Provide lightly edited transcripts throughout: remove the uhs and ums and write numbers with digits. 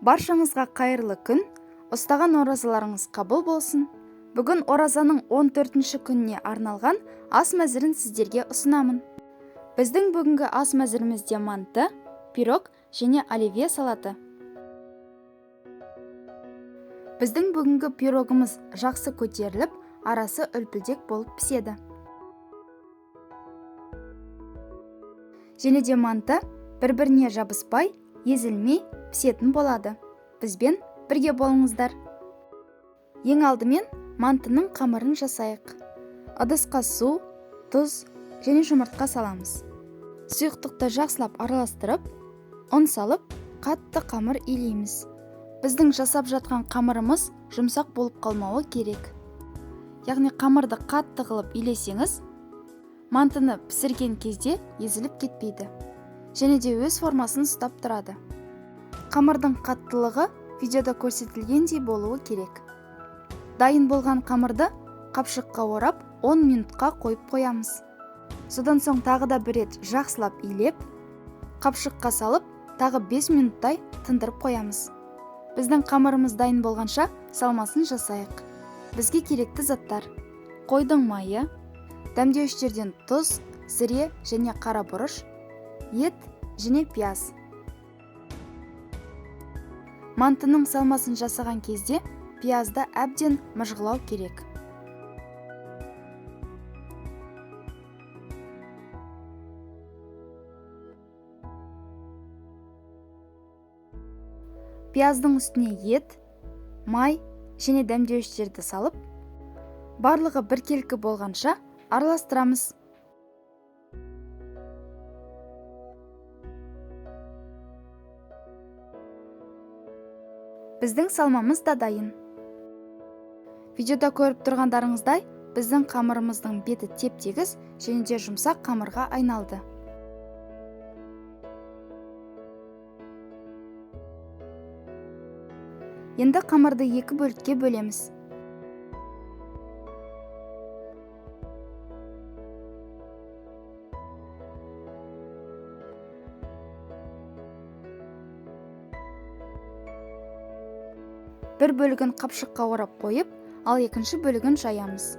Баршаңызға қайырлы күн, ұстаған оразаларыңыз қабыл болсын. Бүгін оразаның 14-ші күніне арналған ас мәзірін сіздерге ұсынамын. Біздің бүгінгі ас мәзірімізде манты, пирог және оливье салаты. Біздің бүгінгі пирогымыз жақсы көтеріліп, арасы үлпілдек болып піседі. Және де манты бір-біріне жабыспай, езілмей пісетін болады. Бізбен бірге болыңыздар. Ең алдымен мантының қамырын жасайық. Ыдысқа су, тұз және жұмыртқа саламыз. Сұйықтықты жақсылап араластырып, ұн салып, қатты қамыр илейміз. Біздің жасап жатқан қамырымыз жұмсақ болып қалмауы керек. Яғни қамырды қатты қылып илесеңіз, мантыны пісірген кезде езіліп кетпейді. Және де өз формасын ұстап тұрады. Қамырдың қаттылығы видеода көрсетілгендей болуы керек. Дайын болған қамырды қапшыққа орап 10 минутқа қойып қоямыз. Содан соң тағы да бір рет жақсылап илеп, қапшыққа салып, тағы 5 минуттай тындырып қоямыз. Біздің қамырымыз дайын болғанша салмасын жасайық. Бізге керекті заттар: қойдың майы, дәмдеуіштерден тұз, зіре және қара бұрыш, ет және пияз. Мантының салмасын жасаған кезде пиязды әбден мыжғылау керек. Пияздың үстіне ет, май және дәмдеуіштерді салып, барлығы біркелкі болғанша араластырамыз. Біздің салмамыз да дайын. Видеода көріп тұрғандарыңыздай, біздің қамырымыздың беті теп-тегіс және де жұмсақ қамырға айналды. Енді қамырды 2 бөлікке бөлеміз. Бір бөлігін қапшыққа орап қойып, ал екінші бөлігін жаямыз.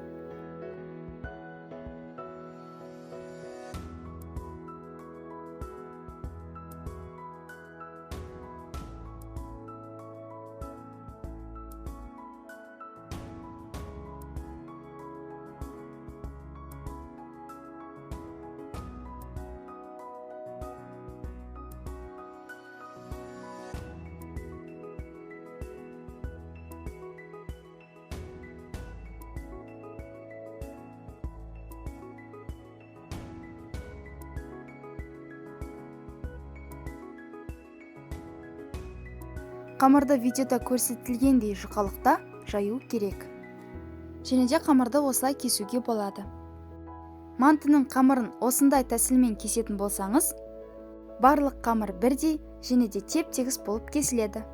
Қамырды видеода көрсетілгендей жұқалықта жаю керек. Және де қамырды осылай кесуге болады. Мантының қамырын осындай тәсілмен кесетін болсаңыз, барлық қамыр бірдей және де теп-тегіс болып кесіледі.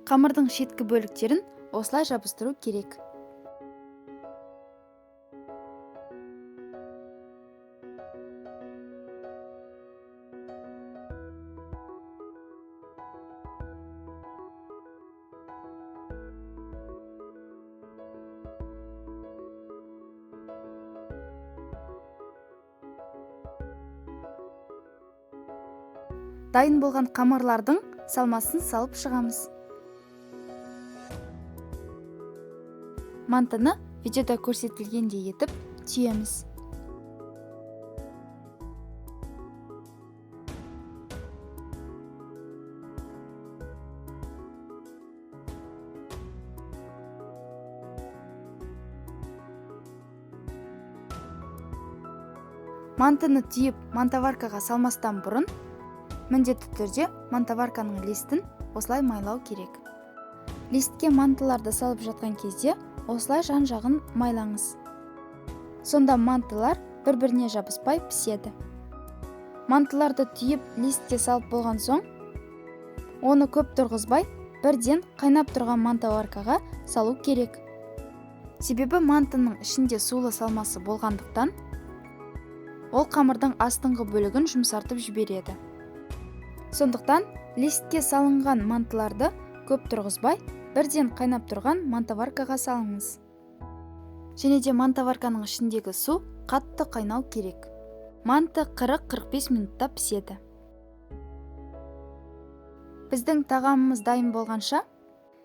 Қамырдың шеткі бөліктерін осылай жабыстыру керек. Дайын болған қамырлардың салмасын салып шығамыз. Мантыны видеода көрсетілгендей етіп түйеміз. Мантыны түйіп мантаваркаға салмастан бұрын, міндетті түрде мантаварканың листін осылай майлау керек. Листке мантыларды салып жатқан кезде осылай жан-жағын майлаңыз. Сонда мантылар бір-біріне жабыспай піседі. Мантыларды түйіп листке салып болған соң, оны көп тұрғызбай, бірден қайнап тұрған мантаваркаға салу керек. Себебі мантының ішінде сулы салмасы болғандықтан, ол қамырдың астыңғы бөлігін жұмсартып жібереді. Сондықтан листке салынған мантыларды көп тұрғызбай, бірден қайнап тұрған мантаваркаға салыңыз. Және де мантаварканың ішіндегі су қатты қайнау керек. Манты 40-45 минутта піседі. Біздің тағамымыз дайын болғанша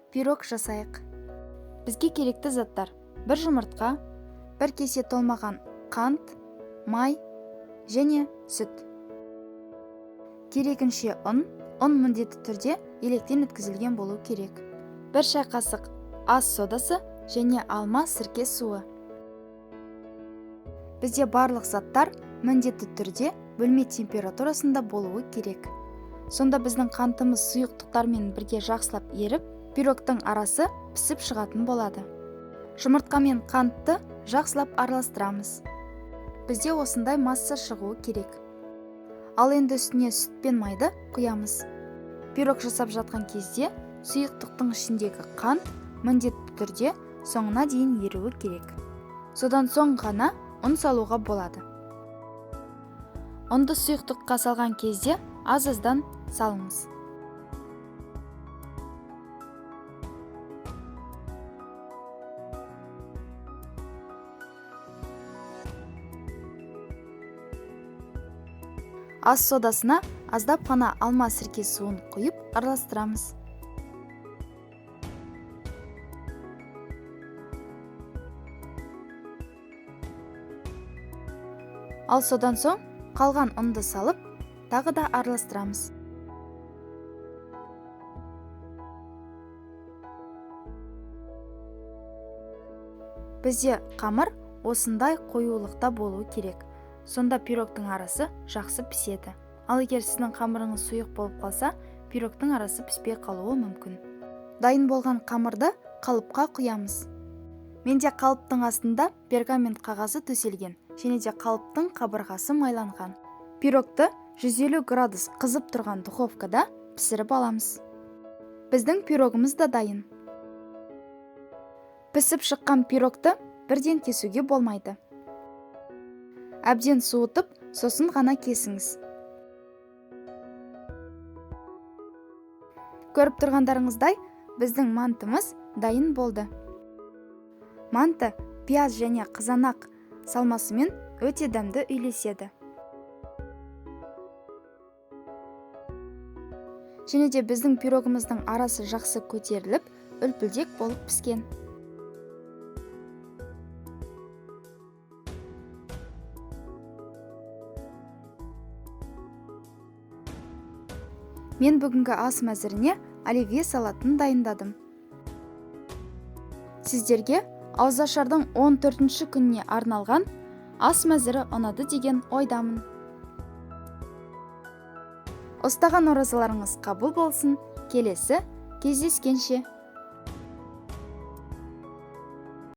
пирог жасайық. Бізге керекті заттар: 1 жұмыртқа, 1 кесе толмаған қант, май және сүт. Керегінше ұн міндетті түрде електен өткізілген болу керек. 1 шай қасық ас содасы және алма сірке суы. Бізде барлық заттар міндетті түрде бөлме температурасында болуы керек. Сонда біздің қантымыз сұйықтықтармен бірге жақсылап еріп, пирогтың арасы пісіп шығатын болады. Жұмыртқа мен қантты жақсылап араластырамыз. Бізде осындай масса шығуы керек. Ал енді үстіне сүт пен майды құямыз. Пирог жасап жатқан кезде сұйықтықтың ішіндегі қант міндетті түрде соңына дейін еруі керек. Содан соң ғана ұн салуға болады. Ұнды сұйықтыққа салған кезде аз-аздан салыңыз. Ас содасына аздап қана алма сірке суын құйып араластырамыз. Ал содан соң қалған ұнды салып, тағы да араластырамыз. Бізде қамыр осындай қоюлықта болуы керек. Сонда пирогтың арасы жақсы піседі. Ал егер сіздің қамырыңыз сұйық болып қалса, пирогтың арасы піспей қалуы мүмкін. Дайын болған қамырды қалыпқа құямыз. Менде қалыптың астында пергамент қағазы төселген, және де қалыптың қабырғасы майланған. Пирогты 150 градус қызып тұрған духовкада пісіріп аламыз. Біздің пирогымыз да дайын. Пісіп шыққан пирогты бірден кесуге болмайды. Әбден суытып, сосын ғана кесіңіз. Көріп тұрғандарыңыздай, біздің мантымыз дайын болды. Манты пияз және қызанақ салмасымен өте дәмді үйлеседі. Және де біздің пирогымыздың арасы жақсы көтеріліп, үлпілдек болып піскен. Мен бүгінгі ас мәзіріне оливье салатын дайындадым. Сіздерге ауызашардың 14-ші күніне арналған ас мәзірі ұнады деген ойдамын. Ұстаған оразаларыңыз қабыл болсын. Келесі кездескенше.